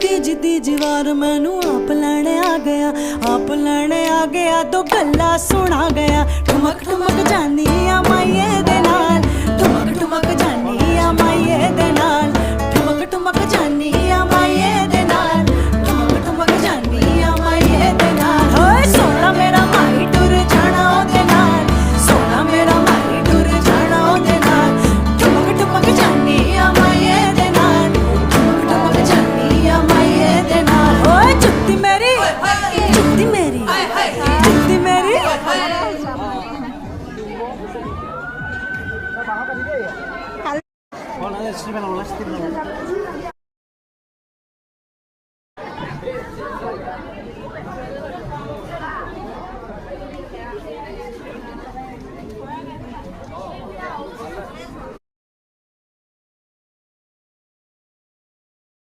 तीजी वार मैनू आप लैने आ गया तो गल्ला सुना गया। ठुमक ठुमक जानी आ माइये दे नाल, ठुमक ठुमक जानी आ माइये दे नाल, ठुमक ठुमक जानी आ माइये दे नाल, ठुमक ठुमक जानी आ माइये दे नाल। होए सोना मेरा माई टुर जाना ओदे नाल, सोना मेरा माई टुर जाना ओदे नाल, ठुमक ठुमक जानी आ माइये दे नाल, ठुमक ठुमक जानी आ माइये दे नाल। होए जुत्ती मेरी जुत्ती मेरी जुत्ती मेरी Hola, sí, me lo